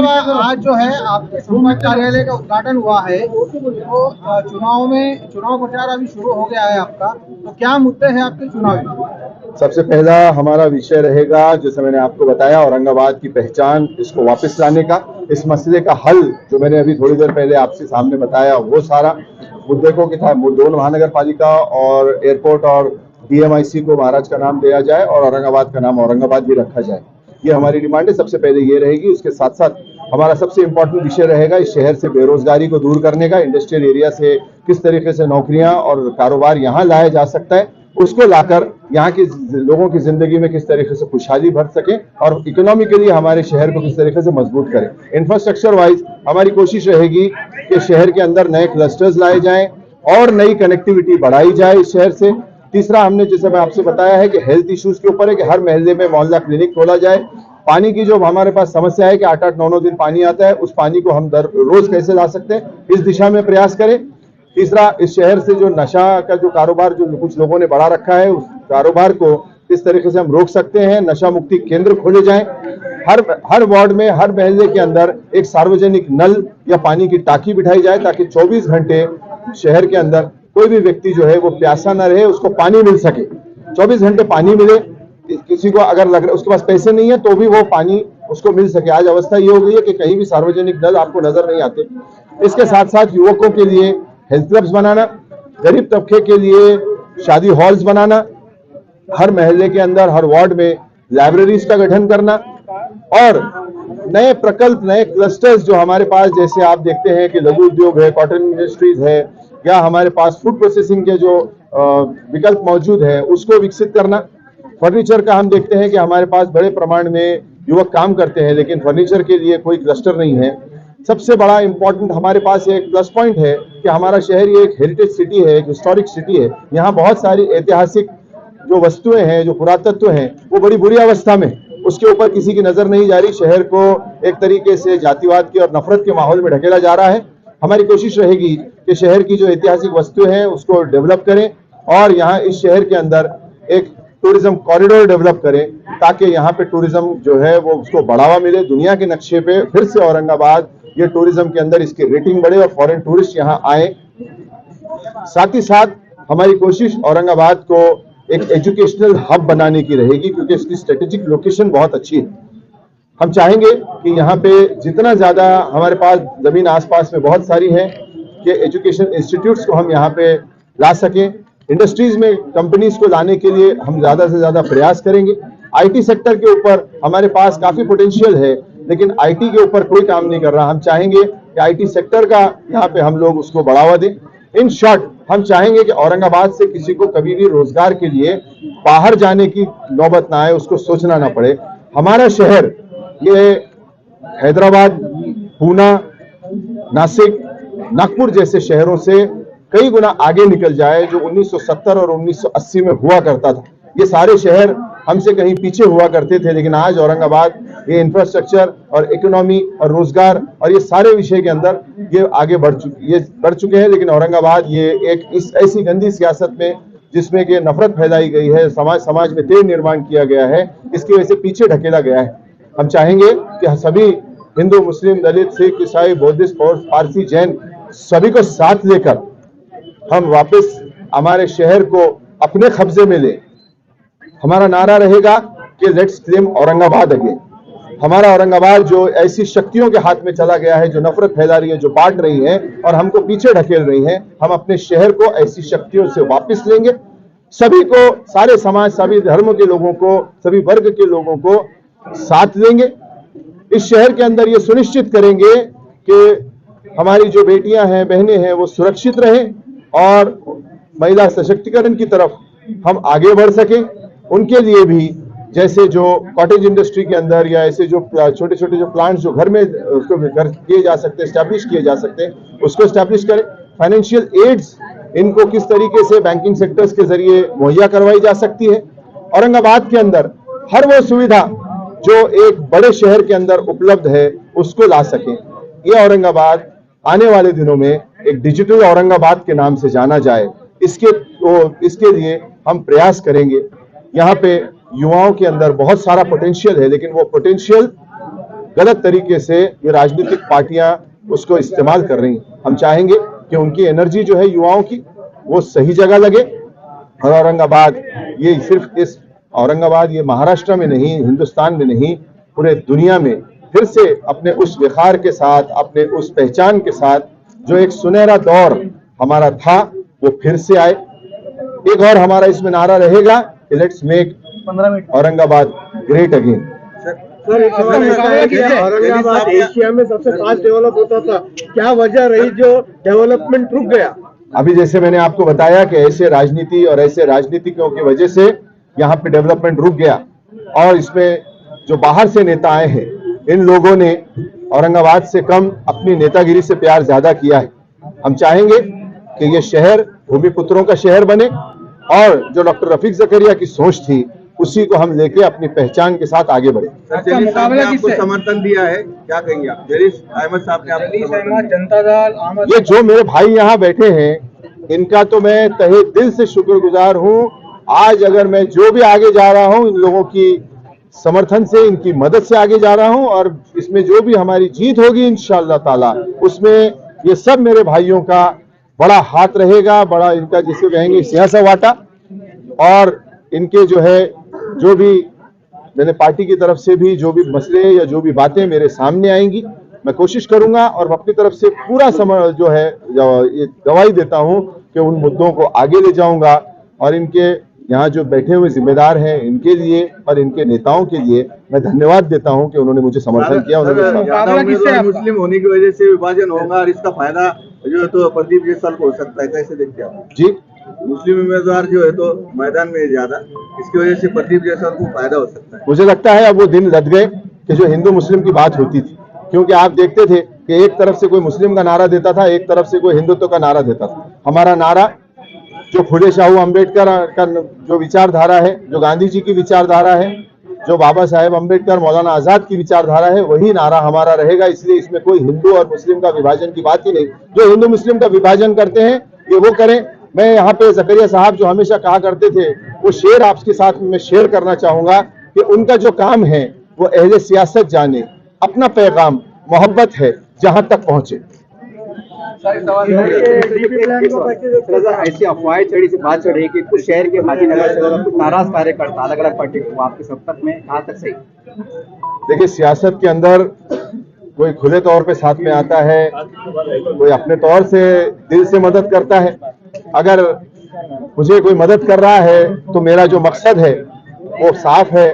साहब, आज जो है आपके संपर्क कार्यालय का उद्घाटन हुआ है, तो चुनाव प्रचार अभी शुरू हो गया है आपका, तो क्या मुद्दे हैं आपके चुनावी? सबसे पहला हमारा विषय रहेगा, जैसे मैंने आपको बताया, औरंगाबाद की पहचान, इसको वापस लाने का, इस मसले का हल जो मैंने अभी थोड़ी देर पहले आपसे सामने बताया, वो सारा मुद्दे को कि दोनों महानगर पालिका और एयरपोर्ट और DMIC को महाराज का नाम दिया जाए और औरंगाबाद का नाम औरंगाबाद भी रखा जाए। ये हमारी डिमांड है। सबसे पहले ये रहेगी। उसके साथ साथ हमारा सबसे इम्पोर्टेंट विषय रहेगा इस शहर से बेरोजगारी को दूर करने का, इंडस्ट्रियल एरिया से किस तरीके से नौकरियां और कारोबार यहाँ लाया जा सकता है, उसको लाकर यहाँ के लोगों की जिंदगी में किस तरीके से खुशहाली भर सके और इकोनॉमिकली हमारे शहर को किस तरीके से मजबूत करें। इंफ्रास्ट्रक्चर वाइज हमारी कोशिश रहेगी कि शहर के अंदर नए क्लस्टर्स लाए जाएं और नई कनेक्टिविटी बढ़ाई जाए इस शहर से। तीसरा, हमने जैसे मैं आपसे बताया है कि हेल्थ इश्यूज के ऊपर है कि हर मोहल्ले में मोहल्ला क्लिनिक खोला जाए। पानी की जो हमारे पास समस्या है कि 8-8, 9-9 दिन पानी आता है, उस पानी को हम रोज कैसे ला सकते हैं, इस दिशा में प्रयास करें। तीसरा, इस शहर से जो नशा का जो कारोबार जो कुछ लोगों ने बढ़ा रखा है, उस कारोबार को किस तरीके से हम रोक सकते हैं। नशा मुक्ति केंद्र खोले जाएं। हर वार्ड में, हर मोहल्ले के अंदर एक सार्वजनिक नल या पानी की टाकी बिठाई जाए ताकि 24 घंटे शहर के अंदर कोई भी व्यक्ति जो है वो प्यासा न रहे, उसको पानी मिल सके। 24 घंटे पानी मिले। किसी को अगर लग रहा है उसके पास पैसे नहीं है तो भी वो पानी उसको मिल सके। आज अवस्था ये हो गई है कि कहीं भी सार्वजनिक नल आपको नजर नहीं आते। इसके साथ साथ युवकों के लिए हेल्थ क्लब्स बनाना, गरीब तबके के लिए शादी हॉल्स बनाना, हर मोहल्ले के अंदर, हर वार्ड में लाइब्रेरीज का गठन करना और नए प्रकल्प, नए क्लस्टर्स जो हमारे पास, जैसे आप देखते हैं कि लघु उद्योग है, कॉटन इंडस्ट्रीज है, या हमारे पास फूड प्रोसेसिंग के जो विकल्प मौजूद है, उसको विकसित करना। फर्नीचर का हम देखते हैं कि हमारे पास बड़े प्रमाण में युवक काम करते हैं लेकिन फर्नीचर के लिए कोई क्लस्टर नहीं है। सबसे बड़ा इंपॉर्टेंट हमारे पास एक प्लस पॉइंट है कि हमारा शहर ये एक हेरिटेज सिटी है, एक हिस्टोरिक सिटी है। यहाँ बहुत सारी ऐतिहासिक जो वस्तुएं हैं, जो पुरातत्व हैं, वो बड़ी बुरी अवस्था में, उसके ऊपर किसी की नजर नहीं जा रही। शहर को एक तरीके से जातिवाद की और नफरत के माहौल में ढकेला जा रहा है। हमारी कोशिश रहेगी कि शहर की जो ऐतिहासिक वस्तुएं हैं उसको डेवलप करें और यहाँ इस शहर के अंदर एक टूरिज्म कॉरिडोर डेवलप करें ताकि यहाँ पे टूरिज्म जो है वो उसको बढ़ावा मिले। दुनिया के नक्शे पे फिर से औरंगाबाद ये टूरिज्म के अंदर इसकी रेटिंग बढ़े और फॉरेन टूरिस्ट यहाँ आए। साथ ही साथ हमारी कोशिश औरंगाबाद को एक एजुकेशनल हब बनाने की रहेगी क्योंकि इसकी स्ट्रेटेजिक लोकेशन बहुत अच्छी है। हम चाहेंगे कि यहाँ पे जितना ज्यादा हमारे पास जमीन आसपास में बहुत सारी है कि एजुकेशन इंस्टीट्यूट्स को हम यहाँ पे ला सकें। इंडस्ट्रीज में कंपनीज को लाने के लिए हम ज्यादा से ज्यादा प्रयास करेंगे। IT सेक्टर के ऊपर हमारे पास काफी पोटेंशियल है लेकिन IT के ऊपर कोई काम नहीं कर रहा। हम चाहेंगे कि IT सेक्टर का यहाँ पे हम लोग उसको बढ़ावा दें। इन शॉर्ट, हम चाहेंगे कि औरंगाबाद से किसी को कभी भी रोजगार के लिए बाहर जाने की नौबत ना आए, उसको सोचना ना पड़े। हमारा शहर ये हैदराबाद, पूना, नासिक, नागपुर जैसे शहरों से कई गुना आगे निकल जाए जो 1970 और 1980 में हुआ करता था। ये सारे शहर हमसे कहीं पीछे हुआ करते थे लेकिन आज औरंगाबाद ये इंफ्रास्ट्रक्चर और इकोनॉमी और रोजगार और ये सारे विषय के अंदर ये आगे बढ़ चुके हैं। लेकिन औरंगाबाद ये एक इस ऐसी गंदी सियासत में जिसमें कि नफरत फैलाई गई है, समाज में तेज निर्माण किया गया है, इसकी वजह से पीछे ढकेला गया है। हम चाहेंगे कि सभी हिंदू, मुस्लिम, दलित, सिख, ईसाई, बौद्धिस्ट, पारसी, जैन सभी को साथ लेकर हम वापस हमारे शहर को अपने कब्जे में ले। हमारा नारा रहेगा कि लेट्स क्लेम औरंगाबाद अगेन। हमारा औरंगाबाद जो ऐसी शक्तियों के हाथ में चला गया है जो नफरत फैला रही है, जो बांट रही है और हमको पीछे ढकेल रही है, हम अपने शहर को ऐसी शक्तियों से वापस लेंगे। सभी को, सारे समाज, सभी धर्मों के लोगों को, सभी वर्ग के लोगों को साथ लेंगे। इस शहर के अंदर ये सुनिश्चित करेंगे कि हमारी जो बेटियां हैं, बहनें हैं, वो सुरक्षित रहें और महिला सशक्तिकरण की तरफ हम आगे बढ़ सकें। उनके लिए भी जैसे जो कॉटेज इंडस्ट्री के अंदर या ऐसे जो छोटे छोटे जो प्लांट्स जो घर में उसको घर किए जा सकते हैं, स्टैब्लिश किए जा सकते हैं, उसको स्टैब्लिश करें। फाइनेंशियल एड्स इनको किस तरीके से बैंकिंग सेक्टर्स के जरिए मुहैया करवाई जा सकती है। औरंगाबाद के अंदर हर वो सुविधा जो एक बड़े शहर के अंदर उपलब्ध है उसको ला सकें। ये औरंगाबाद आने वाले दिनों में एक डिजिटल औरंगाबाद के नाम से जाना जाए, इसके लिए हम प्रयास करेंगे। यहाँ पे युवाओं के अंदर बहुत सारा पोटेंशियल है लेकिन वो पोटेंशियल गलत तरीके से ये राजनीतिक पार्टियां उसको इस्तेमाल कर रही हैं। हम चाहेंगे कि उनकी एनर्जी जो है युवाओं की वो सही जगह लगे। और औरंगाबाद, ये सिर्फ इस औरंगाबाद, ये महाराष्ट्र में नहीं, हिंदुस्तान में नहीं, पूरे दुनिया में फिर से अपने उस विखार के साथ, अपने उस पहचान के साथ जो एक सुनहरा दौर हमारा था वो फिर से आए। एक और हमारा इसमें नारा रहेगा कि let's make Aurangabad great again. Sir, एक सवाल ऐसा है कि औरंगाबाद एशिया में सबसे फास्ट डेवलप होता था, क्या वजह रही जो डेवलपमेंट रुक गया? अभी जैसे मैंने आपको बताया कि ऐसे राजनीति और ऐसे राजनीतिकों की वजह से यहाँ पे डेवलपमेंट रुक गया, और इसमें जो बाहर से नेता आए हैं इन लोगों ने औरंगाबाद से कम अपनी नेतागिरी से प्यार ज्यादा किया है। हम चाहेंगे कि ये शहर भूमिपुत्रों का शहर बने, और जो डॉक्टर रफीक ज़करिया की सोच थी उसी को हम लेके अपनी पहचान के साथ आगे बढ़े। आपको समर्थन दिया है, क्या कहेंगे आप? जलीस अहमद साहब ने आपको जनता दल, ये जो मेरे भाई यहाँ बैठे हैं इनका तो मैं तहे दिल से शुक्रगुजार हूँ। आज अगर मैं जो भी आगे जा रहा हूँ इन लोगों की समर्थन से, इनकी मदद से आगे जा रहा हूँ, और इसमें जो भी हमारी जीत होगी इंशाअल्लाह ताला उसमें ये सब मेरे भाइयों का बड़ा हाथ रहेगा, बड़ा इनका जिसे कहेंगे सियासा वाटा। और इनके जो है, जो भी मैंने पार्टी की तरफ से भी जो भी मसले या जो भी बातें मेरे सामने आएंगी मैं कोशिश करूंगा और अपनी तरफ से पूरा समय जो है ये गवाही देता हूं कि उन मुद्दों को आगे ले जाऊंगा। और इनके यहाँ जो बैठे हुए जिम्मेदार हैं इनके लिए और इनके नेताओं के लिए मैं धन्यवाद देता हूं कि उन्होंने मुझे समर्थन किया। उन्होंने मुस्लिम होने की वजह से विभाजन होगा और इसका फायदा जो है तो प्रदीप जायसवाल को हो सकता है, कैसे देखते हैं आप? जी, मुस्लिम उम्मीदवार जो है तो मैदान में ज्यादा, इसकी वजह से प्रदीप जायसवाल को फायदा हो सकता है। मुझे लगता है अब वो दिन लद गए कि जो हिंदू मुस्लिम की बात होती थी, क्योंकि आप देखते थे कि एक तरफ से कोई मुस्लिम का नारा देता था, एक तरफ से कोई हिंदुत्व का नारा देता था। हमारा नारा जो फुले शाहू अम्बेडकर का जो विचारधारा है, जो गांधी जी की विचारधारा है, जो बाबा साहेब अम्बेडकर मौलाना आजाद की विचारधारा है, वही नारा हमारा रहेगा। इसलिए इसमें कोई हिंदू और मुस्लिम का विभाजन की बात ही नहीं। जो हिंदू मुस्लिम का विभाजन करते हैं ये वो करें। मैं यहाँ पे ज़करिया साहब जो हमेशा कहा करते थे वो शेर आपके साथ में शेयर करना चाहूंगा कि उनका जो काम है वो अहले सियासत जाने, अपना पैगाम मोहब्बत है जहां तक पहुंचे। ऐसी अफवाहें चढ़ी से बात चढ़ रही कि कुछ शहर के हाजीनगर से कुछ नाराज कार्यकर्ता अलग अलग पार्टी को आपके संपर्क में, कहाँ तक सही? देखिए, सियासत के अंदर कोई खुले तौर पे साथ में आता है, कोई अपने तौर से दिल से मदद करता है। अगर मुझे कोई मदद कर रहा है तो मेरा जो मकसद है वो साफ है,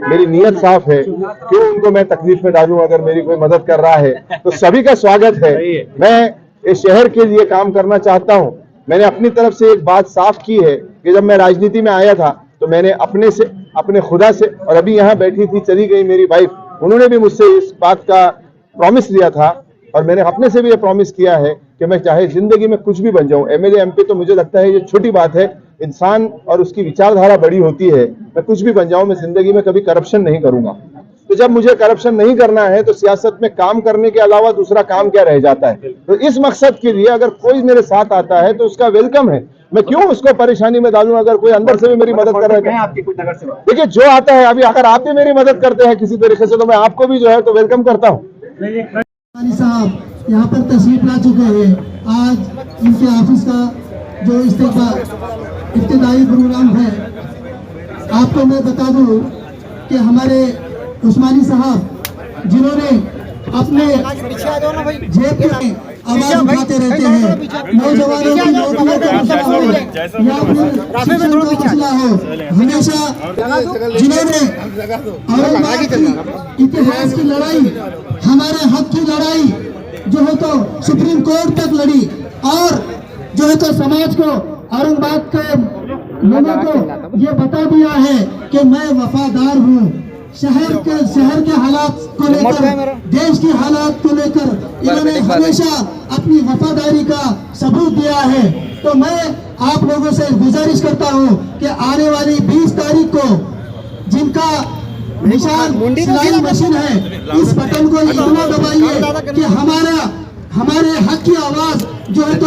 मेरी नीयत साफ है। क्यों उनको मैं तकलीफ में डालूं? अगर मेरी कोई मदद कर रहा है तो सभी का स्वागत है। मैं इस शहर के लिए काम करना चाहता हूं। मैंने अपनी तरफ से एक बात साफ की है कि जब मैं राजनीति में आया था तो मैंने अपने से, अपने खुदा से, और अभी यहाँ बैठी थी चली गई मेरी वाइफ, उन्होंने भी मुझसे इस बात का प्रॉमिस लिया था और मैंने अपने से भी ये प्रॉमिस किया है कि मैं चाहे जिंदगी में कुछ भी बन जाऊं, एमएलए एमपी तो मुझे लगता है ये छोटी बात है, इंसान और उसकी विचारधारा बड़ी होती है। मैं कुछ भी बन जाऊं, मैं जिंदगी में कभी करप्शन नहीं करूंगा। तो जब मुझे करप्शन नहीं करना है तो सियासत में काम करने के अलावा दूसरा काम क्या रह जाता है? तो इस मकसद के लिए अगर कोई मेरे साथ आता है तो उसका वेलकम है। मैं क्यों उसको परेशानी में डालूं? अगर कोई अंदर से भी मेरी मदद कर रहा है, आपकी कुछ नगर से देखिए जो आता है, अभी अगर आप भी मेरी मदद करते हैं किसी तरीके से तो मैं आपको भी जो है तो वेलकम करता हूँ। साहब यहाँ पर तशरीफ ला चुके हैं। आज इनके ऑफिस का जो इब्तिदाई प्रोग्राम है, आपको मैं बता दूं कि हमारे उस्मानी साहब जिन्होंने अपने जेब के आवाज उठाते रहते हैं, नौजवानों की नौकरियों का मसला हो या फिर शिक्षा का मसला हो, हमेशा जिन्होंने औरंगाबाद की इतिहास की लड़ाई, हमारे हक की लड़ाई जो है तो सुप्रीम कोर्ट तक लड़ी और जो है तो समाज को, औरंगाबाद के लोगों को ये बता दिया है कि मैं वफादार हूँ। शहर के हालात को लेकर, देश के हालात को लेकर इन्होंने हमेशा अपनी वफादारी का सबूत दिया है। तो मैं आप लोगों से गुजारिश करता हूँ कि आने वाली 20 तारीख को जिनका निशान सिलाई मशीन है, इस बटन को इतना दबाइए कि हमारे हक की आवाज जो है तो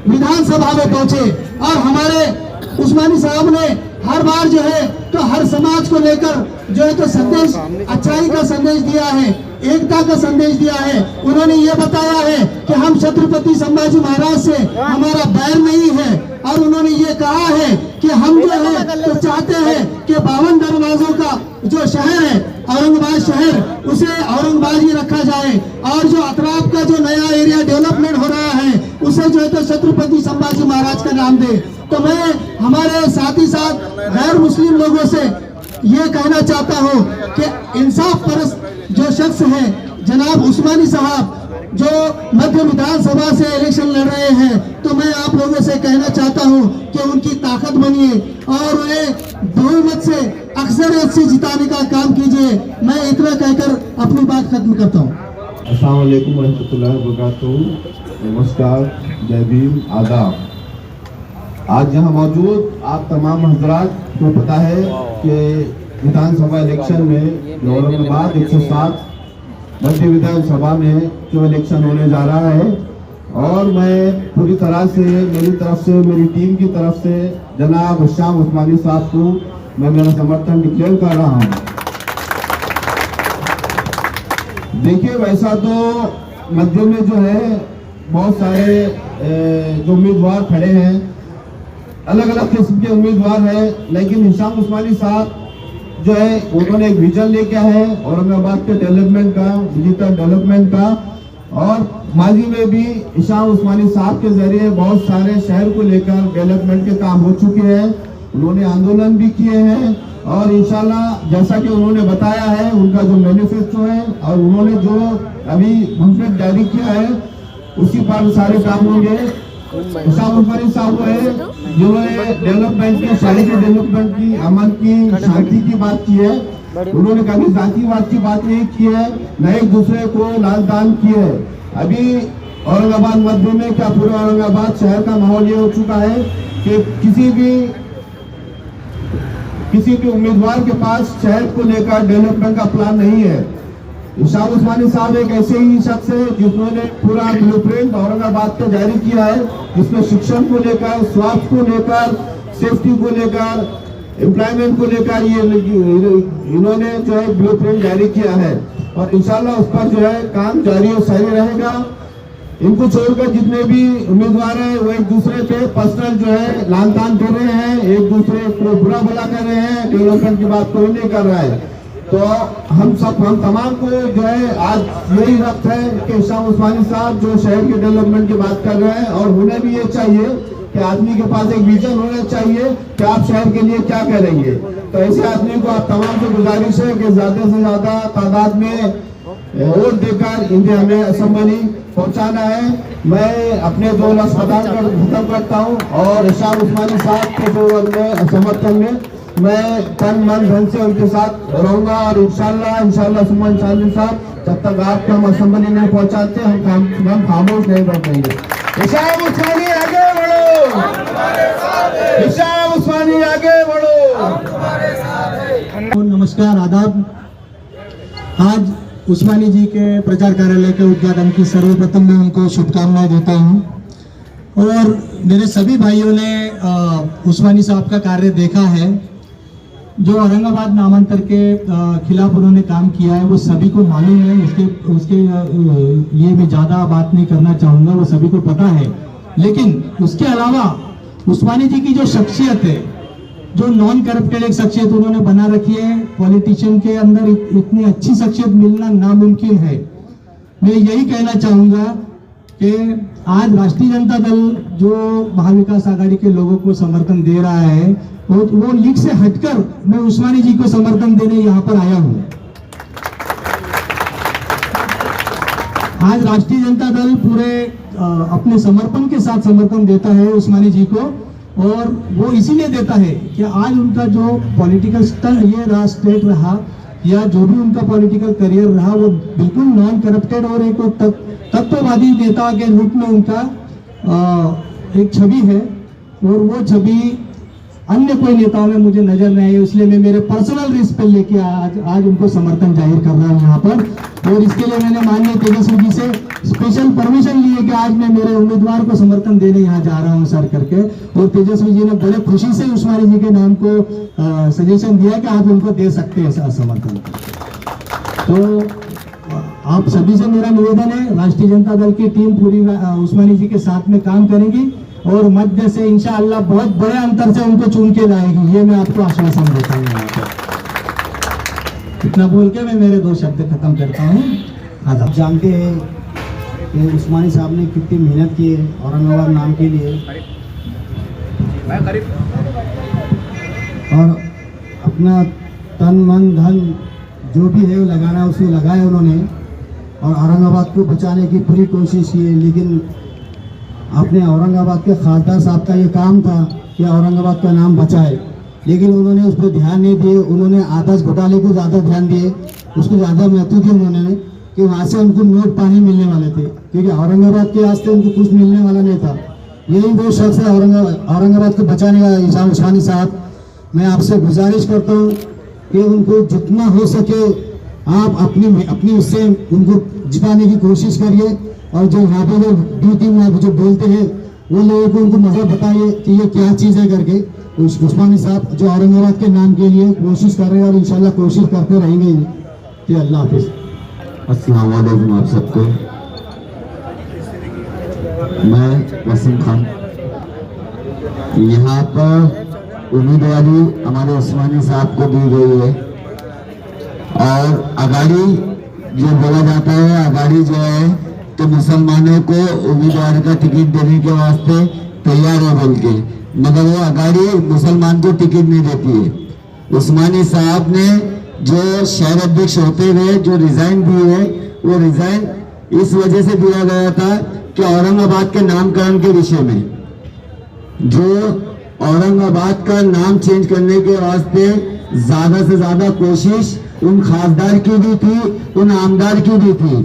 विधानसभा में पहुंचे। और हमारे उस्मानी साहब ने हर बार जो है तो हर समाज को लेकर जो है तो संदेश, अच्छाई का संदेश दिया है। एकता का संदेश दिया है। उन्होंने ये बताया है कि हम छत्रपति संभाजी महाराज से हमारा बैर नहीं है, और उन्होंने ये कहा है कि हम जो है तो चाहते हैं कि 52 दरवाजों का जो शहर है औरंगाबाद शहर, उसे औरंगाबाद ही रखा जाए, और जो अतराफ का जो नया एरिया डेवलपमेंट हो रहा है उसे जो है तो छत्रपति संभाजी महाराज का नाम दे। तो मैं हमारे साथ ही साथ गैर मुस्लिम लोगों से ये कहना चाहता हूँ कि इंसाफ परस्त जो शख्स है जनाब उस्मानी साहब, जो मध्य विधानसभा से इलेक्शन लड़ रहे हैं, तो मैं आप लोगों से कहना चाहता हूं कि उनकी ताकत बनिए और उन्हें बहुमत से अक्सरियत से जिताने का काम कीजिए। मैं इतना कहकर अपनी बात खत्म करता हूं। अस्सलाम वालेकुम रहमतुल्लाहि व बरकातहू। नमस्कार, जय भीम, आदाब। आज यहाँ मौजूद आप तमाम हजरात को पता है कि विधानसभा इलेक्शन में औरंगाबाद 107 मध्य विधानसभा में जो इलेक्शन होने जा रहा है, और मैं पूरी तरह से मेरी तरफ से, मेरी टीम की तरफ से जनाब शाम उस्मानी साहब को मैं मेरा समर्थन डिक्लेयर कर रहा हूँ। देखिए, वैसा तो मध्य में जो है बहुत सारे जो उम्मीदवार खड़े हैं, अलग अलग किस्म के उम्मीदवार हैं, लेकिन हिशाम उस्मानी साहब जो है उन्होंने एक विजन लेके है औरंगाबाद के डेवलपमेंट का, डिजिटल डेवलपमेंट का, और माजी में भी हिशाम उस्मानी साहब के जरिए बहुत सारे शहर को लेकर डेवलपमेंट के काम हो चुके हैं। उन्होंने आंदोलन भी किए हैं, और इंशाल्लाह जैसा कि उन्होंने बताया है उनका जो मैनिफेस्टो है और उन्होंने जो अभी पम्फलेट जारी किया है उसी पर सारे काम होंगे। हिशाम उस्मानी साहब है जिन्होंने डेवलपमेंट की, शहरी के डेवलपमेंट की, अमन की, शांति की बात की है। उन्होंने कभी जातिवाद की बात नहीं की है, न एक दूसरे को लाल तान की है। अभी औरंगाबाद मध्य में क्या पूरे औरंगाबाद शहर का माहौल ये हो चुका है कि किसी भी उम्मीदवार के पास शहर को लेकर डेवलपमेंट का प्लान नहीं है। हिशाम उस्मानी साहब एक ऐसे ही शख्स है जिन्होंने पूरा ब्लूप्रिंट औरंगाबाद का जारी किया है, जिसमें शिक्षण को लेकर, स्वास्थ्य को लेकर, सेफ्टी को लेकर, एम्प्लॉयमेंट को लेकर ये इन्होंने जो है ब्लूप्रिंट जारी किया है, और इंशाल्लाह उस पर जो है काम जारी और सही रहेगा। इनको छोड़कर जितने भी उम्मीदवार हैं वो एक दूसरे पे पर्सनल जो है लान तान कर रहे हैं, एक दूसरे को बुरा भला कर रहे हैं, डेवलपमेंट की बात कोई नहीं कर रहा है। तो हम तमाम को जो है आज यही वक्त है कि हिशाम उस्मानी साहब जो शहर के डेवलपमेंट की बात कर रहे हैं, और उन्हें भी ये चाहिए कि आदमी के पास एक विजन होना चाहिए कि आप शहर के लिए क्या करेंगे। तो ऐसे आदमी को आप तमाम से गुजारिश है कि ज्यादा से ज्यादा तादाद में वोट देकर इन्हें हमें असेंबली पहुंचाना है। मैं अपने 2 लफ्ज़ खत्म करता हूं, और हिशाम उस्मानी साहब के जो समर्थन में मैं तन मन धन से उनके साथ रहूंगा, और इंशाल्लाह सुमन चांदी साहब जब तक आपको हम असेंबली नहीं पहुंचाते हम खामोश नहीं बैठेंगे। हिशाम उस्मानी आगे बढ़ो, हिशाम उस्मानी आगे बढ़ो। नमस्कार, आदाब। आज उस्मानी जी के प्रचार कार्यालय के उद्घाटन की सर्वप्रथम मैं उनको शुभकामनाएं देता हूं, और मेरे सभी भाइयों ने उस्मानी साहब का कार्य देखा है। जो औरंगाबाद नामांतर के खिलाफ उन्होंने काम किया है वो सभी को मालूम है, उसके लिए मैं ज़्यादा बात नहीं करना चाहूँगा, वो सभी को पता है। लेकिन उसके अलावा उस्मानी जी की जो शख्सियत है, जो नॉन करप्टेड एक शख्सियत उन्होंने बना रखी है, पॉलिटिशियन के अंदर इतनी अच्छी शख्सियत मिलना नामुमकिन है। मैं यही कहना चाहूँगा कि आज राष्ट्रीय जनता दल जो महाविकास आघाड़ी के लोगों को समर्थन दे रहा है, वो लीग से हटकर मैं उस्मानी जी को समर्थन देने यहाँ पर आया हूँ। आज राष्ट्रीय जनता दल पूरे अपने समर्पण के साथ समर्थन देता है उस्मानी जी को, और वो इसीलिए देता है कि आज उनका जो पॉलिटिकल स्टेट रहा या जो भी उनका पॉलिटिकल करियर रहा वो बिल्कुल नॉन करप्टेड और एक तत्ववादी नेता के रूप में उनका एक छवि है, और वो छवि अन्य कोई नेताओं में मुझे नजर नहीं है। इसलिए मैं मेरे पर्सनल रिस्क पे लेके आज उनको समर्थन जाहिर कर रहा हूँ यहाँ पर, और इसके लिए मैंने माननीय तेजस्वी जी से स्पेशल परमिशन ली है कि आज मैं मेरे उम्मीदवार को समर्थन देने यहाँ जा रहा हूँ सर करके, और तेजस्वी जी ने बड़े खुशी से उस्मानी जी के नाम को सजेशन दिया कि आप उनको दे सकते हैं समर्थन। तो आप सभी से मेरा निवेदन है, राष्ट्रीय जनता दल की टीम पूरी उस्मानी जी के साथ में काम करेगी और मध्य से इंशाअल्लाह बहुत बड़े अंतर से उनको चुन के लाएगी, ये मैं आपको आश्वासन देता हूँ। यहाँ पर इतना बोल के मैं मेरे 2 शब्द खत्म करता हूँ। आप जानते हैं कि उस्मानी साहब ने कितनी मेहनत की है औरंगाबाद नाम के लिए, और अपना तन मन धन जो भी है वो लगाना है, उसमें लगाया उन्होंने और औरंगाबाद को बचाने की पूरी कोशिश की है। लेकिन अपने औरंगाबाद के खासदार साहब का ये काम था कि औरंगाबाद का नाम बचाए, लेकिन उन्होंने उस पर ध्यान नहीं दिए। उन्होंने आदर्श घोटाले को ज़्यादा ध्यान दिए, उसको ज़्यादा महत्व दिया उन्होंने कि वहाँ से उनको नोट पानी मिलने वाले थे, क्योंकि औरंगाबाद के वास्ते उनको कुछ मिलने वाला नहीं था। यही वो शख्स है औरंगाबाद को बचाने का, इसाम उस्मानी साहब। मैं आपसे गुजारिश करता हूँ कि उनको जितना हो सके आप अपनी उससे उनको जिताने की कोशिश करिए, और जो यहाँ पे जो 2-3 जो बोलते हैं वो लोगों को उनको मजा बताइए कि ये क्या चीज़ है करके। उस्मानी साहब जो औरंगाबाद के नाम के लिए कोशिश कर रहे हैं और इंशाल्लाह कोशिश करते रहेंगे कि अल्लाह हाफिज़। अस्सलाम वालेकुम आप सबको। मैं वसीम खान, यहाँ पर उम्मीदवारी हमारे उस्मानी साहब को दी गई है और अगाड़ी जो बोला जाता है, अगाड़ी जो है तो मुसलमानों को उम्मीदवार का टिकट देने के वास्ते तैयार है बोल के, मगर वो अगाड़ी मुसलमान को टिकट नहीं देती है। उस्मानी साहब ने जो शहर अध्यक्ष होते हुए जो रिजाइन दिए है, वो रिजाइन इस वजह से दिया गया था कि औरंगाबाद के नामकरण के विषय में, जो औरंगाबाद का नाम चेंज करने के वास्ते ज्यादा से ज्यादा कोशिश उन खासदार की भी थी, उन आमदार की भी थी।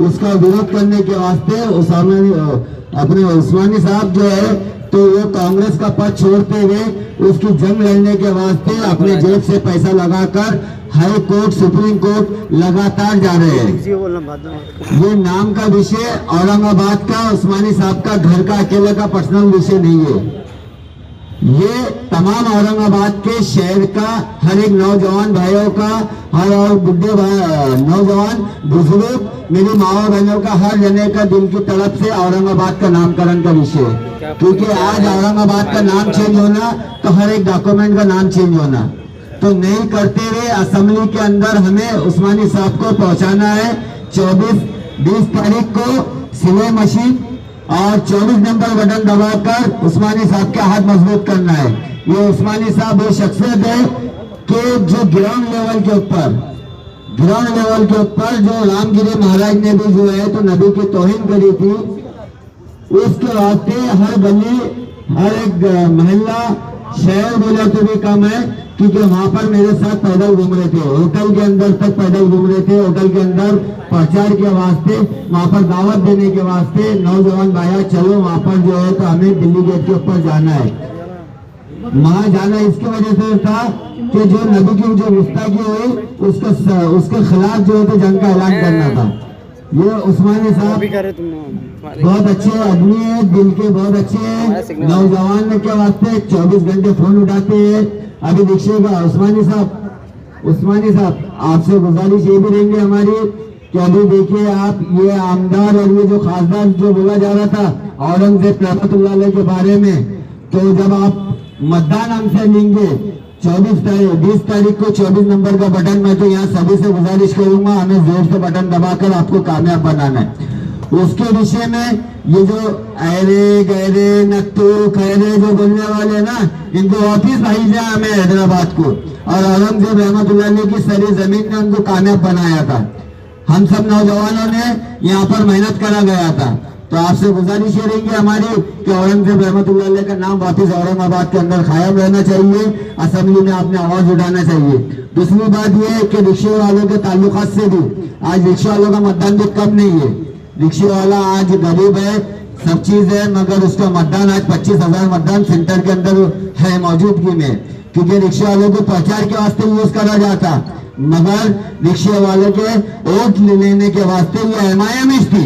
उसका विरोध करने के वास्ते अपने उस्मानी साहब जो है तो वो कांग्रेस का पद छोड़ते हुए उसकी जंग लड़ने के वास्ते अपने जेब से पैसा लगाकर हाई कोर्ट, सुप्रीम कोर्ट लगातार जा रहे हैं। ये नाम का विषय औरंगाबाद का, उस्मानी साहब का घर का अकेले का पर्सनल विषय नहीं है। ये तमाम औरंगाबाद के शहर का हर एक नौजवान भाइयों का, हर और बुढ़े नौजवान बुजुर्ग, मेरी माँ बहनों का, हर जने का दिल की तरफ से औरंगाबाद का नामकरण का विषय है। क्योंकि आज औरंगाबाद का नाम चेंज होना तो हर एक डॉक्यूमेंट का नाम चेंज होना, तो नहीं करते हुए असेंबली के अंदर हमें उस्मानी साहब को पहुंचाना है। 20 तारीख को सिलाई मशीन और 24 नंबर बटन दबाकर उस्मानी साहब के हाथ मजबूत करना है। ये उस्मानी साहब वो शख्सियत है कि जो ग्राउंड लेवल के ऊपर जो रामगिरी महाराज ने भी जो है तो नबी की तौहीन करी थी, उसके वास्ते हर गली, हर एक मोहल्ला, शहर बोले तो भी कम है, क्योंकि वहां पर मेरे साथ पैदल घूम रहे थे, होटल के अंदर तक पैदल घूम रहे थे। होटल के अंदर प्रचार के वास्ते, वहां पर दावत देने के वास्ते नौजवान भाइया चलो वहां पर जो है तो हमें दिल्ली गेट के ऊपर जाना है। वहां जाना इसकी वजह से था कि जो नबी की जो गुस्ताखी हुई उसके खिलाफ जो है तो जंग का ऐलान करना था। ये उस्मानी साहब बहुत अच्छे आदमी है, दिल के बहुत अच्छे हैं, नौजवान के वास्ते 24 घंटे फोन उठाते हैं। अभी देखिएगा उस्मानी साहब आपसे गुजारिश ये भी रहेंगे हमारी कि अभी देखिए आप, ये आमदार और ये जो खासदार जो बोला जा रहा था औरंगजेब रहमतुल्लाह अलैह के बारे में, तो जब आप मतदान हमसे लेंगे 20 तारीख को 24 नंबर का बटन, मैं तो यहाँ सभी से गुजारिश करूंगा हमें जोर से बटन दबाकर आपको कामयाब बनाना है। उसके विषय में ये जो अरे गहरे नक्तू खैरे जो बोलने वाले ना, इनको वापिस भेजा हमें हैदराबाद को, और औरंगजेब रहमतुल्लाह अलैह की सरी जमीन ने उनको कामयाब बनाया था। हम सब नौजवानों ने यहाँ पर मेहनत करा गया था। तो आपसे गुजारिश ये रहेंगे हमारी कि औरंगजेब रहमतुल्लाह अलैह का नाम वापिस औरंगाबाद के अंदर कायम रहना चाहिए, असेंबली में आपने आवाज उठाना चाहिए। दूसरी बात यह है कि रिक्शे वालों के ताल्लुकात से भी आज रिक्शे वालों का मतदान भी कम नहीं है। रिक्शे वाला आज गरीब है, सब चीज है, मगर उसका मतदान आज 25,000 मतदान सेंटर के अंदर है मौजूदगी में, क्योंकि रिक्शे वालों को प्रचार के वास्ते यूज करा जाता, मगर रिक्शे वाले के वोट लेने के वास्ते ये एमआईएम थी।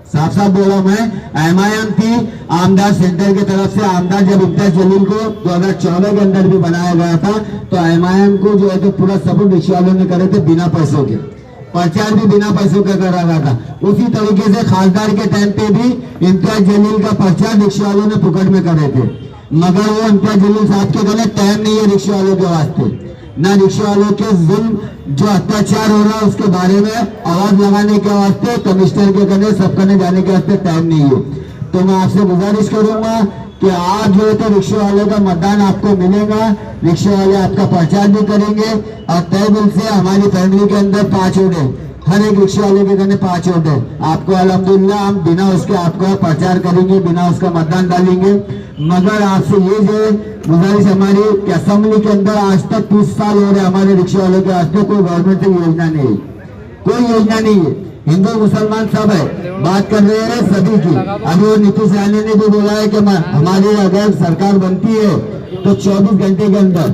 साफ साफ बोला मैं, एमआईएम थी। आमदार सेंटर की तरफ से आमदार जब इम्तियाज जलील को 2014 के अंदर भी बनाया गया था, तो एमआईएम को जो है तो पूरा सपोर्ट रिक्शे वालों ने करे थे बिना पैसों के। प्रचार भी बिना पैसों का करा रहा था। उसी तरीके से खासदार के टाइम पे भी इम्तियाज जलील का प्रचार रिक्शा वालों ने फुकट में करे थे, मगर वो इम्तियाज जलील साहब के गले टाइम नहीं है रिक्शा वालों के वास्ते, ना रिक्शा वालों के जुल्म जो अत्याचार हो रहा है उसके बारे में आवाज लगाने के वास्ते कमिश्नर के गले सब करने जाने के वास्ते टाइम नहीं है। तो मैं आपसे गुजारिश करूंगा कि आज जो है तो रिक्शा वाले का मतदान आपको मिलेगा, रिक्शा वाले आपका प्रचार भी करेंगे और तय दिल से हमारी फैमिली के अंदर 5 वोट है, हर एक रिक्शा वाले के कहने 5 वोट है। आपको अल्हम्दुलिल्लाह हम बिना उसके आपका प्रचार करेंगे, बिना उसका मतदान डालेंगे। मगर आपसे ये जो गुजारिश हमारी कि असेंबली के अंदर आज तक 30 साल हो रहे हमारे रिक्शा वालों के वास्ते कोई गवर्नमेंट से योजना नहीं है, कोई योजना नहीं है। हिंदू मुसलमान सब है, बात कर रहे हैं सभी की। अभी वो नीतीश राणे ने भी बोला है कि हमारी अगर सरकार बनती है तो 24 घंटे के अंदर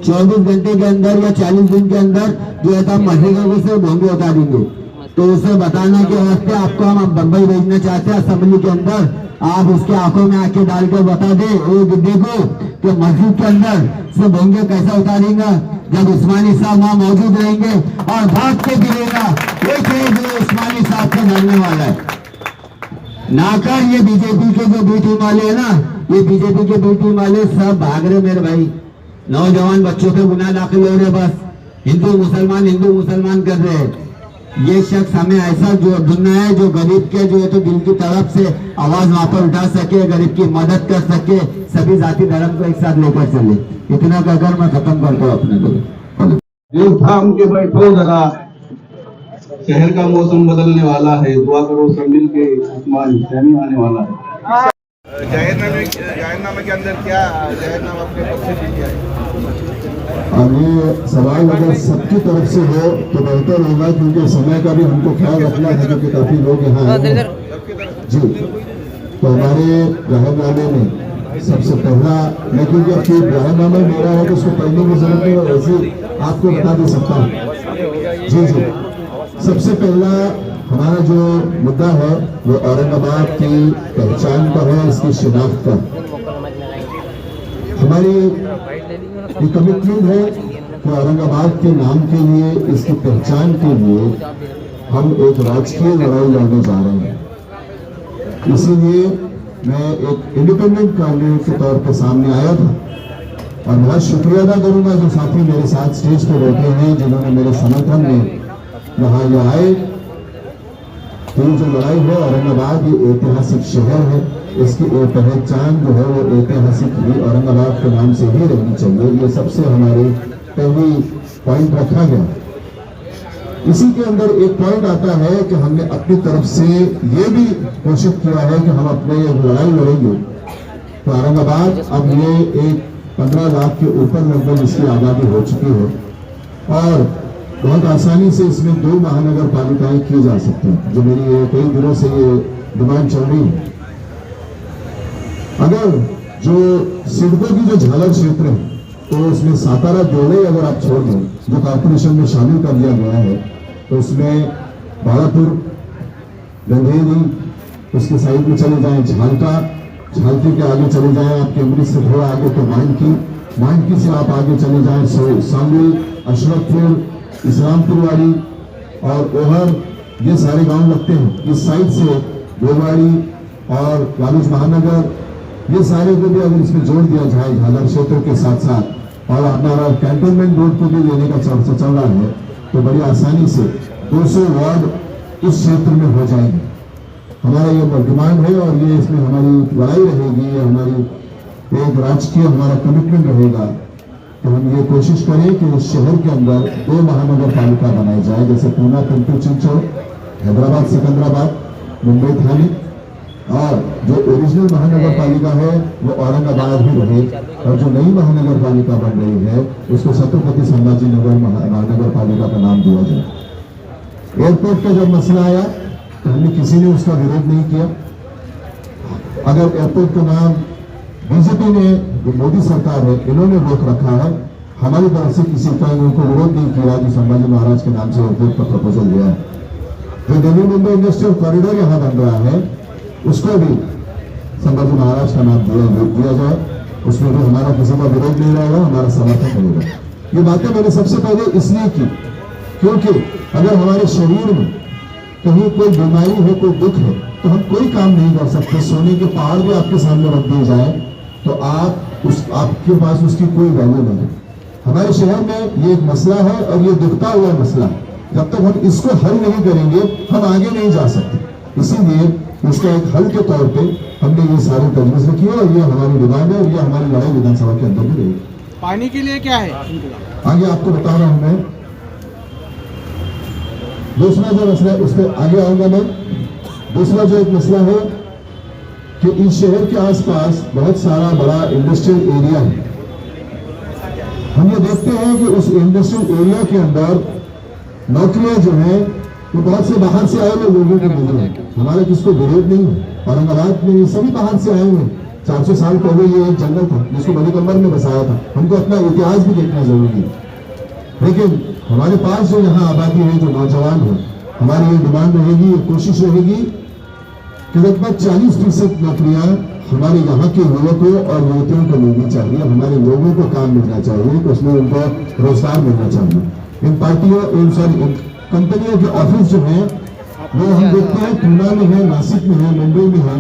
24 घंटे के अंदर या 40 दिन के अंदर जो है हम मस्जिदों से भोंगे उतारेंगे। तो उसे बताने के वास्ते आपको हम बम्बई भेजना चाहते हैं असेंबली के अंदर। आप उसके आंखों में आंखें डालकर बता दे वो देखो कि मस्जिद के अंदर से भोंगे कैसा उतारेंगे जब उस्मानी साहब वहां मौजूद रहेंगे और भाग के गिरेगा वो जो उस्मानी साहब को जानने वाला है। नाकर ये बीजेपी के जो बी टीम वाले है ना, ये बीजेपी के बी टीम वाले सब भाग रहे मेरे भाई। नौजवान बच्चों पे गुनाह दाखिल हो रहे, बस हिंदू मुसलमान कर रहे हैं। ये शख्स हमें ऐसा जो ढूंढना है जो गरीब के जो है तो दिल की तरफ से आवाज वहां पर उठा सके, गरीब की मदद कर सके, सभी जाति धर्म को एक साथ लेकर चले। इतना कहकर मैं खत्म करता हूँ अपने को। थाम के बैठो जरा, शहर का मौसम बदलने वाला है, दुआ करो सब मिल के उस्मान हुसैनी आने वाला है। जाहिरनामे के अंदर क्या जाहिरनामा अपने पक्ष से दिया है? अब ये सवाल अगर सबकी तरफ से हो तो बेहतर होगा, क्योंकि समय का भी हमको ख्याल रखना है क्योंकि काफी लोग यहाँ आए हैं। जी, तो हमारे जाहिरनामे में सबसे पहला, मैं क्योंकि अब जाहिरनामा मेरा है तो उसको पढ़ने की जरूरत नहीं, और वैसे आपको बता दे सकता हूँ। जी, सबसे पहला हमारा जो मुद्दा है वो औरंगाबाद की पहचान का है, इसकी शिनाख्त का। हमारी ये कमिटमेंट है कि औरंगाबाद के नाम के लिए, इसकी पहचान के लिए हम एक राजकीय लड़ाई लड़ने जा रहे हैं। इसीलिए मैं एक इंडिपेंडेंट कैंडिडेट के तौर पर सामने आया था और बहुत शुक्रिया अदा करूंगा जो साथी मेरे साथ स्टेज पर बैठे हैं, जिन्होंने मेरे समर्थन में यहाँ ये आए। तो जो लड़ाई है औरंगाबाद ये ऐतिहासिक शहर है, इसकी पहचान जो है वो ऐतिहासिक ही औरंगाबाद के नाम से ही रहनी चाहिए। ये सबसे हमारी पहली पॉइंट रखा गया। इसी के अंदर एक पॉइंट आता है कि हमने अपनी तरफ से ये भी कोशिश किया है कि हम अपने लड़ाई लड़ेंगे तो औरंगाबाद अब ये एक 15 लाख के ऊपर लगभग इसकी आबादी हो चुकी है और बहुत आसानी से इसमें 2 महानगर पालिकाएं की जा सकती हैं, जो मेरी कई दिनों से ये डिमांड चल रही है। अगर जो सिडको की जो झालर क्षेत्र है तो उसमें सातारा जोड़े अगर आप छोड़ दें जो कॉर्पोरेशन में शामिल कर लिया गया है, तो उसमें बालापुर, गंधेरी, उसके साइड में चले जाएं झालकी के आगे चले जाएं आप कैम्ब्रिज से थोड़ा आगे तो मानकी से आप आगे चले जाएं सांगली, अशरफपुर, इस्लामपुर वाली और ओहर, ये सारे गांव लगते हैं। इस साइड से गोवाड़ी और वालूज महानगर, ये सारे को भी अगर इसमें जोड़ दिया जाए झालर क्षेत्र के साथ साथ और हमारा कैंटोनमेंट रोड को भी लेने का चर्चा चल रहा है, तो बड़ी आसानी से 200 वार्ड इस क्षेत्र में हो जाएंगे। हमारा ये डिमांड है और ये इसमें हमारी लड़ाई रहेगी, ये हमारी एक राजकीय हमारा कमिटमेंट रहेगा कि हम ये कोशिश करें कि उस शहर के अंदर 2 महानगर पालिका बनाई जाए, जैसे पूना, पिंटू, चिंचोड़, हैदराबाद, सिकंदराबाद, मुंबई, थाने, और जो ओरिजिनल महानगर पालिका है वो औरंगाबाद ही रहे और जो नई महानगर पालिका बन रही है उसको छत्रपति संभाजी नगर महानगर पालिका का नाम दिया जाए। एयरपोर्ट का जब मसला आया तो हमने किसी ने उसका विरोध नहीं किया। अगर एयरपोर्ट का नाम बीजेपी ने, जो मोदी सरकार है, इन्होंने रोक रखा है, हमारी तरफ से किसी का उनको विरोध नहीं किया कि संभाजी महाराज के नाम से एयरपोर्ट का प्रपोजल दिया है। जो दिल्ली मुंबई इंडस्ट्रियल कॉरिडोर यहाँ बन रहा है उसको भी संभाजी महाराज का नाम दिया जाए, उसमें भी हमारा किसी का विरोध नहीं रहेगा, हमारा समर्थन रहेगा। ये बातें मैंने सबसे पहले इसलिए की क्योंकि अगर हमारे शरीर में कहीं कोई बीमारी है, कोई दुख है, तो हम कोई काम नहीं कर सकते। सोने के पहाड़ भी आपके सामने रख दिए जाए तो आपके पास उसकी कोई वैल्यू नहीं है। हमारे शहर में ये एक मसला है और ये दुखता हुआ मसला है। जब तक हम इसको हल नहीं करेंगे हम आगे नहीं जा सकते। इसीलिए इसका एक हल के तौर पे हमने ये सारी तजवीज़ रखी है और ये हमारी डिमांड है और ये हमारी लड़ाई विधानसभा के अंदर भी रहेगी। पानी के लिए क्या है? आगे आपको बता रहा हूं मैं। दूसरा जो मसला है उस पर आगे आऊंगा मैं। दूसरा जो एक मसला है कि इस शहर के आसपास बहुत सारा बड़ा इंडस्ट्रियल एरिया है। हम ये देखते हैं कि उस इंडस्ट्रियल एरिया के अंदर नौकरियां जो है वो बहुत से बाहर से आए हुए लोगों को मिल रहे हैं। हमारा किसको विरोध नहीं है। औरंगाबाद में ये सभी बाहर से आए हुए। 400 साल पहले ये एक जंगल था जिसको बड़ी कमर में बसाया था। हमको अपना इतिहास भी देखना जरूरी है। लेकिन हमारे पास जो यहाँ आबादी है, जो नौजवान है, हमारी ये डिमांड रहेगी, ये कोशिश रहेगी कि लगभग 40% नौकरियां हमारे यहाँ के युवकों और युवतियों को मिलनी चाहिए। हमारे लोगों को काम मिलना चाहिए, कुछ लोग उनको रोजगार मिलना चाहिए। इन पार्टियों इन कंपनियों के ऑफिस जो है वो हम देखते हैं पूना में है, नासिक में है, मुंबई में है,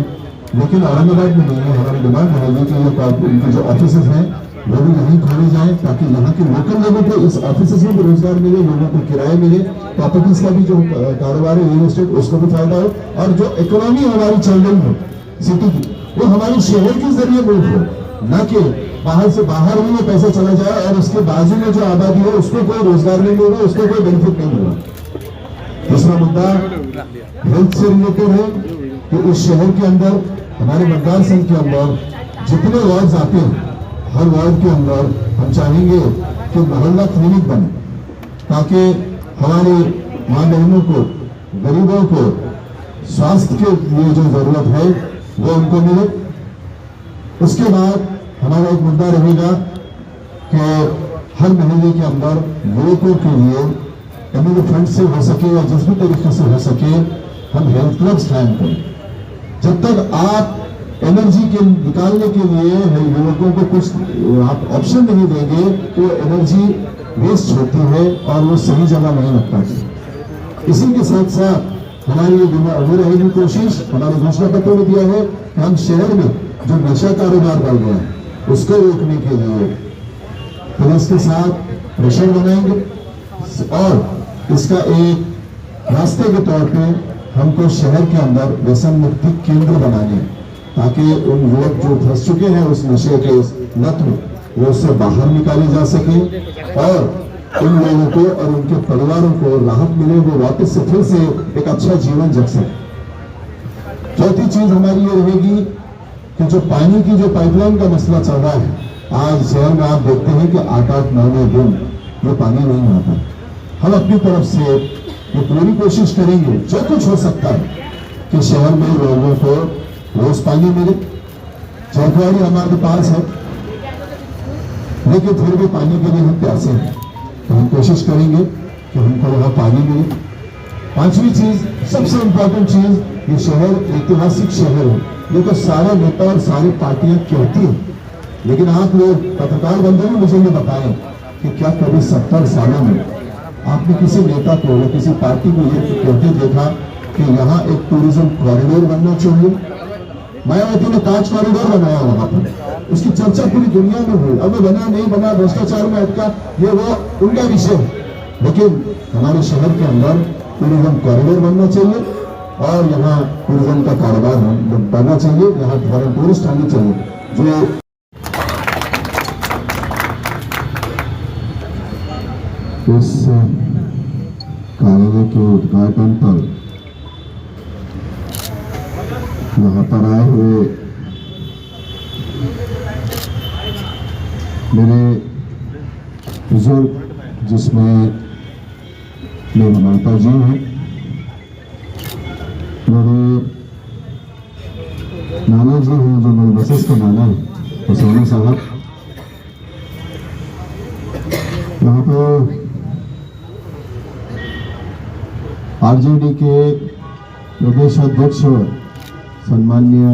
लेकिन औरंगाबाद में नहीं है। हमारी डिमांड रहेगी कि ये इनके जो ऑफिस हैं वो भी यहीं खोले जाए ताकि यहाँ के लोकल लोगों को इस ऑफिस में भी रोजगार मिले, लोगों को किराए मिले, प्रॉपर्टीज का भी जो कारोबार है रियल एस्टेट उसको भी फायदा हो और जो इकोनॉमी हमारी चल रही है सिटी की वो हमारे शहर के जरिए मूव हो, न कि बाहर से बाहर ही में पैसा चला जाए और उसके बाजू में जो आबादी है उसको कोई रोजगार नहीं मिलेगा, उसको कोई बेनिफिट नहीं मिलेगा। दूसरा मुद्दा हेल्थ से रिलेटेड है कि इस शहर के अंदर हमारे मतदार संघ के अंदर जितने वार्ड आते हैं हर वार्ड के अंदर हम चाहेंगे कि मोहल्ला क्लिनिक बने ताकि हमारे माँ बहनों को, गरीबों को स्वास्थ्य के लिए जो जरूरत है वो उनको मिले। उसके बाद हमारा एक मुद्दा रहेगा कि हर महीने के अंदर युवकों के लिए एमएलए फंड से हो सके या जिस भी तरीके से हो सके हम हेल्थ क्लब्स कायम करें। जब तक आप एनर्जी के निकालने के लिए युवकों को कुछ आप ऑप्शन नहीं देंगे तो एनर्जी वेस्ट होती है और वो सही जगह नहीं लग पाती। इसी के साथ साथ हमारी वो रहेगी कोशिश, हमारे घोषणा पत्र में दिया है कि हम शहर में जो नशा कारोबार बढ़ गया है उसको रोकने के लिए पुलिस के साथ प्रेशर बनाएंगे और इसका एक रास्ते के तौर पे हमको शहर के अंदर व्यसन मुक्ति केंद्र बनाने ताकि उन युवक जो फंस चुके हैं उस नशे के लत में वो उससे बाहर निकाले जा सके और उन लोगों को और उनके परिवारों को राहत मिले, वो वापस से फिर से एक अच्छा जीवन जी सके। चौथी चीज हमारी ये रहेगी कि जो पानी की जो पाइपलाइन का मसला चल रहा है, आज शहर में आप देखते हैं कि 8-8, 9-9 दिन ये पानी नहीं आता। हम अपनी तरफ से ये पूरी कोशिश करेंगे जो कुछ हो सकता है कि शहर में लोगों को रोज पानी मिले। चौथवारी हमारे पास है लेकिन फिर भी पानी के लिए हम प्यासे हैं, तो हम कोशिश करेंगे कि हमको वहाँ पानी मिले। पांचवी चीज, सबसे इंपॉर्टेंट चीज, ये शहर ऐतिहासिक शहर है। ये तो सारे नेता और सारी पार्टियां कहती हैं, लेकिन आप लोग पत्रकार बंधु ने मुझे ये बताएं कि क्या कभी 70 सालों में आपने किसी नेता को या किसी पार्टी को ये कहते देखा कि यहाँ एक टूरिज्म कॉरिडोर बनना चाहिए? मायावती ने ताज कॉरिडोर बनाया वहां पर, उसकी चर्चा पूरी दुनिया में हुई। अब बना नहीं बना, भ्रष्टाचार में अटका, ये वो उनका विषय है। लेकिन हमारे शहर के अंदर टूरिज्म कॉरिडोर बनना चाहिए और यहाँ टूरिज्म का कारोबार बनना चाहिए, यहाँ फॉरेन टूरिस्ट आने चाहिए। जो इस कार्यालय के उद्घाटन पर यहाँ पर आए हुए मेरे बुजुर्ग, जिसमें मेरे माता जी हैं, मेरे नाना जी हैं जो मेरे बसेस के नाना हैं, हुसैनी साहब, यहाँ पर आरजेडी के प्रदेश अध्यक्ष सम्माननीय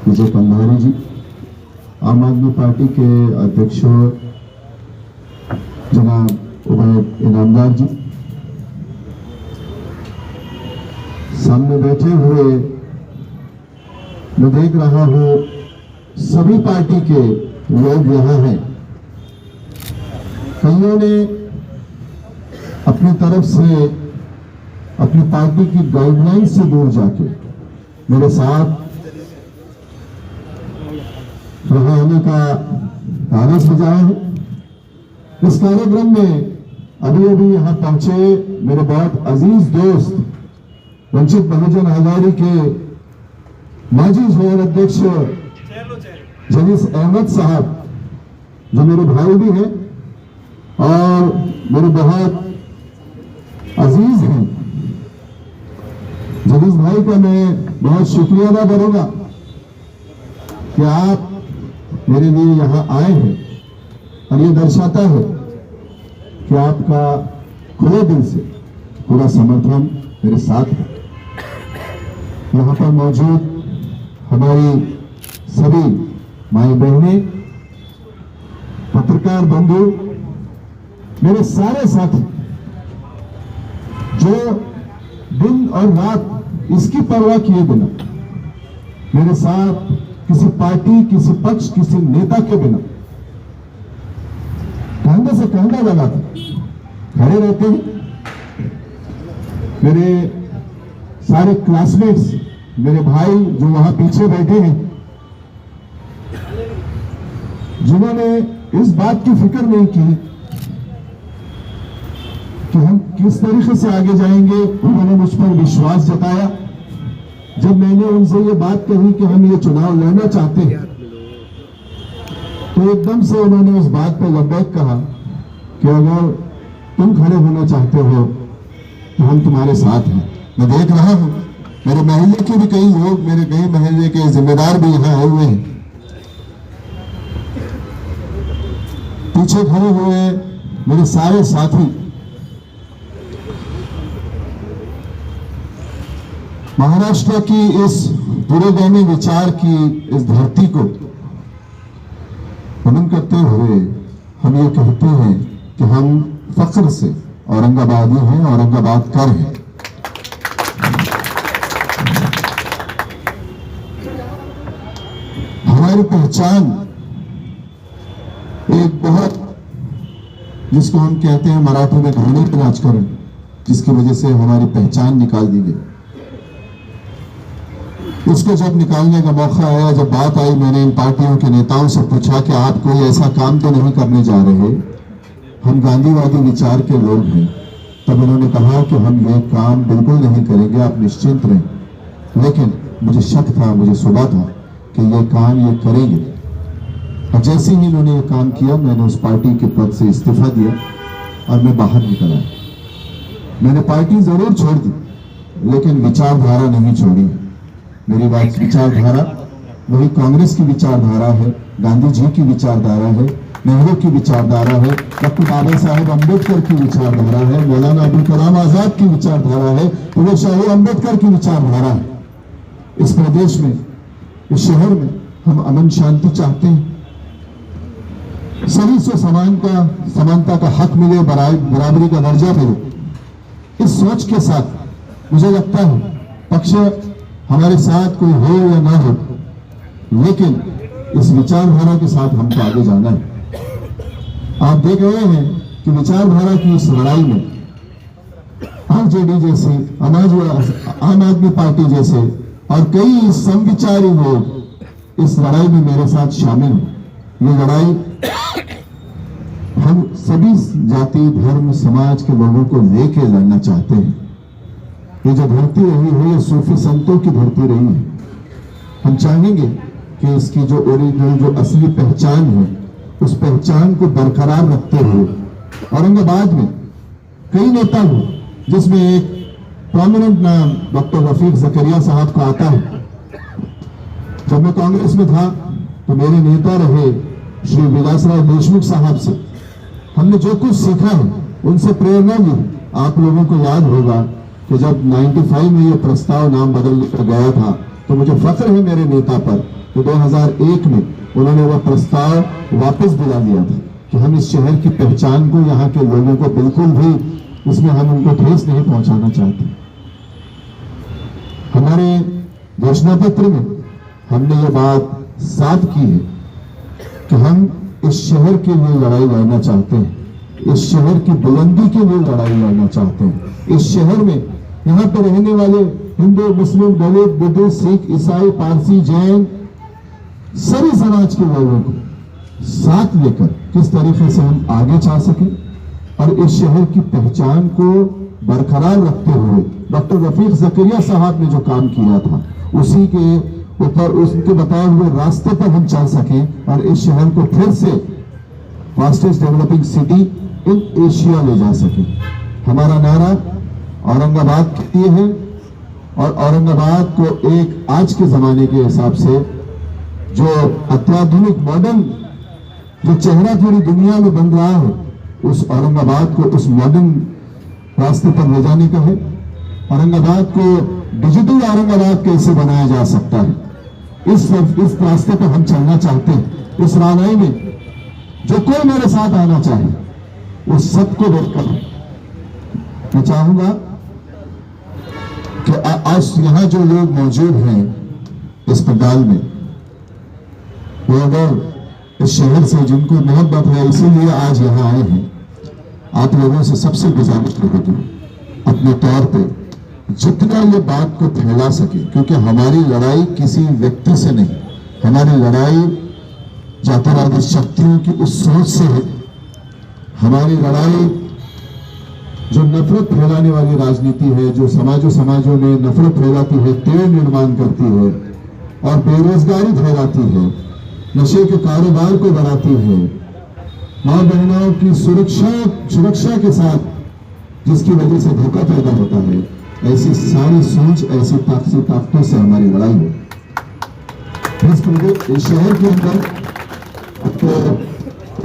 विजय पंधारी जी, आम आदमी पार्टी के अध्यक्ष जनाब उबैद इनामदार जी, सामने बैठे हुए मैं देख रहा हूं सभी पार्टी के लोग यहां हैं। कईयों ने अपनी तरफ से अपनी पार्टी की गाइडलाइन से दूर जाके मेरे साथ वहां आने का कागज बजाया है। इस कार्यक्रम में अभी अभी यहां पहुंचे मेरे बहुत अजीज दोस्त वंचित बहुजन आघाड़ी के माजी शहर अध्यक्ष जनीस अहमद साहब, जो मेरे भाई भी हैं और मेरे बहुत अजीज हैं। जनीस भाई का मैं बहुत शुक्रिया अदा करूंगा कि आप मेरे लिए यहां आए हैं, और ये दर्शाता है कि आपका खुले दिल से पूरा समर्थन मेरे साथ है। यहां पर मौजूद हमारी सभी माई बहनें, पत्रकार बंधु, मेरे सारे साथी जो दिन और रात इसकी परवाह किए बिना मेरे साथ किसी पार्टी, किसी पक्ष, किसी नेता के बिना कंधे से कंधा लगा खड़े रहते हैं। मेरे सारे क्लासमेट्स, मेरे भाई जो वहां पीछे बैठे हैं, जिन्होंने इस बात की फिक्र नहीं की कि हम किस तरीके से आगे जाएंगे, उन्होंने मुझ पर विश्वास जताया। जब मैंने उनसे ये बात कही कि हम ये चुनाव लड़ना चाहते हैं, तो एकदम से उन्होंने उस बात पर लबैक कहा कि अगर तुम खड़े होना चाहते हो तो हम तुम्हारे साथ हैं। मैं देख रहा हूं मेरे महल्ले के भी कई लोग, मेरे कई महल्ले के जिम्मेदार भी यहां आए हुए हैं। पीछे खड़े हुए मेरे सारे साथी, महाराष्ट्र की इस पुरोगामी विचार की इस धरती को नमन करते हुए हम ये कहते हैं कि हम फख्र से औरंगाबादी हैं, औरंगाबाद कर हैं। हमारी पहचान एक बहुत, जिसको हम कहते हैं मराठी में घृणित राजकारण, जिसकी वजह से हमारी पहचान निकाल दी गई। उसको जब निकालने का मौका आया, जब बात आई, मैंने इन पार्टियों के नेताओं से पूछा कि आप कोई ऐसा काम तो नहीं करने जा रहे, हम गांधीवादी विचार के लोग हैं। तब उन्होंने कहा कि हम ये काम बिल्कुल नहीं करेंगे, आप निश्चिंत रहें। लेकिन मुझे शक था, मुझे सुबह था कि ये काम ये करेंगे। और जैसे ही इन्होंने ये काम किया, मैंने उस पार्टी के पद से इस्तीफा दिया और मैं बाहर निकल आया। मैंने पार्टी जरूर छोड़ दी, लेकिन विचारधारा नहीं छोड़ी। मेरी बात विचारधारा वही कांग्रेस की विचारधारा है, गांधी जी की विचारधारा है, नेहरू की विचारधारा है, डॉक्टर बाबा साहेब अम्बेडकर की विचारधारा है, मौलाना अबुल कलाम आजाद की विचारधारा है, पूरे शाही अम्बेडकर की विचारधारा है। इस प्रदेश में, इस शहर में हम अमन शांति चाहते हैं, सभी से समानता का हक मिले, बराबरी का दर्जा मिले। इस सोच के साथ मुझे लगता है पक्ष हमारे साथ कोई हो या ना हो, लेकिन इस विचारधारा के साथ हमको आगे जाना है। आप देख रहे हैं कि विचारधारा की इस लड़ाई में आरजेडी जैसे, आम आदमी पार्टी जैसे और कई समविचारी लोग इस लड़ाई में मेरे साथ शामिल हैं। ये लड़ाई हम सभी जाति, धर्म, समाज के लोगों को लेके लड़ना चाहते हैं। ये जो धरती रही है, ये सूफी संतों की धरती रही है। हम चाहेंगे कि इसकी जो ओरिजिनल, जो असली पहचान है, उस पहचान को बरकरार रखते हुए औरंगाबाद में कई नेता हुए, जिसमें एक प्रोमिनेंट नाम डॉक्टर रफीक जकरिया साहब का आता है। जब मैं कांग्रेस में था तो मेरे नेता रहे श्री विलासराव देशमुख साहब से हमने जो कुछ सीखा है, उनसे प्रेरणा ली। आप लोगों को याद होगा कि जब 95 में ये प्रस्ताव नाम बदल कर गया था, तो मुझे फख्र है मेरे नेता पर कि 2001 में उन्होंने वह प्रस्ताव वापस दिला दिया था। कि हम इस शहर की पहचान को, यहाँ के लोगों को बिल्कुल भी इसमें हम उनको ठेस नहीं पहुंचाना चाहते। हमारे घोषणा पत्र में हमने ये बात साफ की है कि हम इस शहर के लिए लड़ाई लड़ना चाहते हैं, इस शहर की बुलंदी के लिए लड़ाई लड़ना चाहते हैं। इस शहर में यहाँ पर रहने वाले हिंदू, मुस्लिम, दलित, बुद्धिस्ट, सिख, ईसाई, पारसी, जैन, सभी समाज के लोगों को साथ लेकर किस तरीके से हम आगे जा सकें और इस शहर की पहचान को बरकरार रखते हुए डॉक्टर रफीक ज़करिया साहब ने जो काम किया था उसी के ऊपर, उसके बताए हुए रास्ते पर हम चल सकें और इस शहर को फिर से fastest developing city in Asia ले जा सके। हमारा नारा औरंगाबाद के लिए है और औरंगाबाद को एक आज के जमाने के हिसाब से जो अत्याधुनिक मॉडर्न जो चेहरा पूरी दुनिया में बन रहा है, उस औरंगाबाद को उस मॉडर्न रास्ते पर ले जाने का है। औरंगाबाद को डिजिटल औरंगाबाद कैसे बनाया जा सकता है, इस रास्ते पर हम चलना चाहते हैं। इस राहनुमाई में जो कोई मेरे साथ आना चाहे वो सबको देखकर मैं चाहूंगा कि आज यहां जो लोग मौजूद हैं इस पंडाल में, वो अगर इस शहर से जिनको मोहब्बत है इसीलिए आज यहां आए हैं, आप लोगों से सबसे गुजारिश रहेगी अपने तौर पे जितना ये बात को फैला सके, क्योंकि हमारी लड़ाई किसी व्यक्ति से नहीं, हमारी लड़ाई जातिवादी शक्तियों की उस सोच से है। हमारी लड़ाई जो नफरत फैलाने वाली राजनीति है, जो समाजों में नफरत फैलाती है, तेड़ निर्माण करती है और बेरोजगारी फैलाती है, नशे के कारोबार को बढ़ाती है, मां बहनों की सुरक्षा के साथ जिसकी वजह से धोखा पैदा होता है, ऐसी सारी सोच, ऐसी ताकतों से हमारी लड़ाई है। इस शहर के अंदर आपको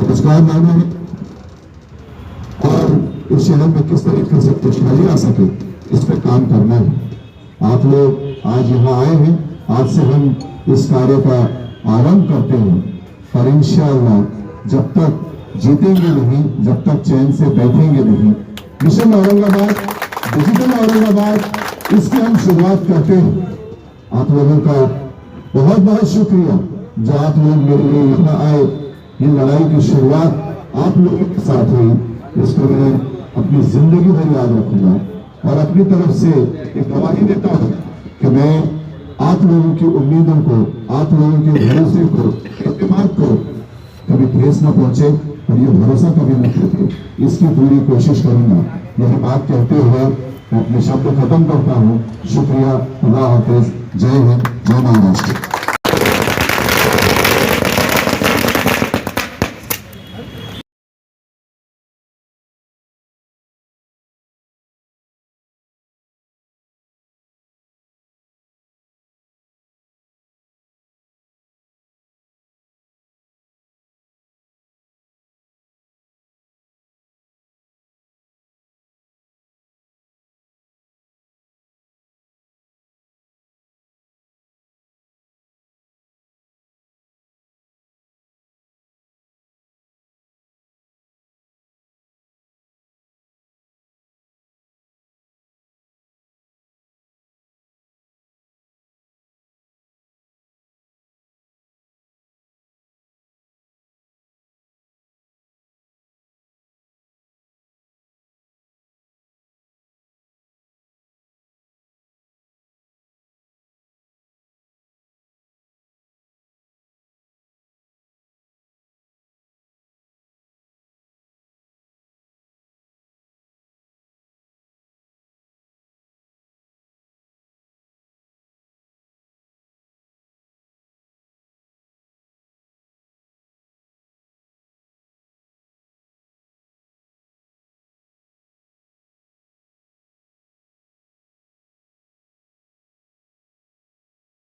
रोजगार लाना है और इस शहर में किस तरीके से खुशहाली आ सके, इस पर काम करना है। आप लोग आज यहाँ आए हैं, आज से हम इस कार्य का आरंभ करते हैं और इंशाअल्लाह जब तक जीतेंगे नहीं, जब तक चैन से बैठेंगे नहीं, मिशन औरंगाबाद, डिजिटल औरंगाबाद, इसकी हम शुरुआत करते हैं। आप लोगों का बहुत बहुत शुक्रिया जो आप लोग मेरे लिए यहाँ आए। ये लड़ाई की शुरुआत आप लोगों के साथ हुई, इसको मैं अपनी जिंदगी भर याद रखूंगा और अपनी तरफ से एक गवाही देता हूँ कि मैं आप लोगों की उम्मीदों को, आप लोगों के भरोसे को, एतमाद को कभी ठेस न पहुंचे और ये भरोसा कभी न टूटे, इसकी पूरी कोशिश करूंगा। यह बात कहते हुए मैं अपने शब्द खत्म करता हूँ। शुक्रिया, अल्लाह हाफिज, जय हिंद, जय महाराष्ट्र।